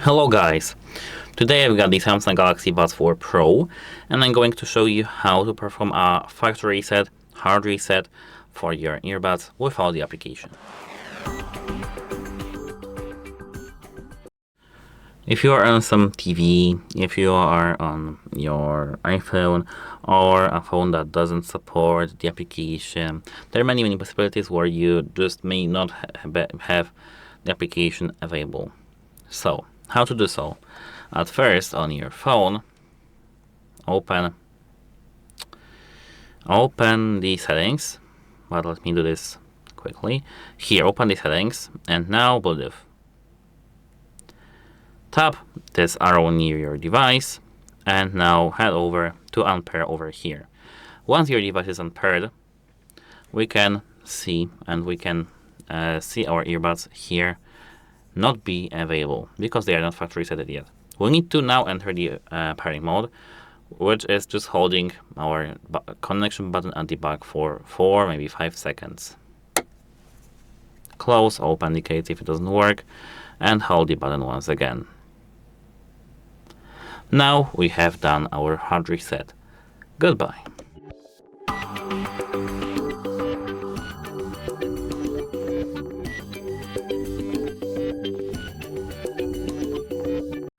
Hello guys, today I've got the Samsung Galaxy Buds4 Pro and I'm going to show you how to perform a factory reset, hard reset for your earbuds without the application. If you are on some TV, if you are on your iPhone or a phone that doesn't support the application, there are many possibilities where you just may not have the application available. So, how to do so? At first, on your phone, open the settings, but let me do this quickly. Here, open the settings, and now Bluetooth. Tap this arrow near your device, and now head over to unpair over here. Once your device is unpaired, we can see our earbuds here not be available because they are not factory resetted yet. We need to now enter the pairing mode, which is just holding our connection button at the back for 4, maybe 5 seconds. Close, open indicates if it doesn't work, and hold the button once again. Now we have done our hard reset. Goodbye.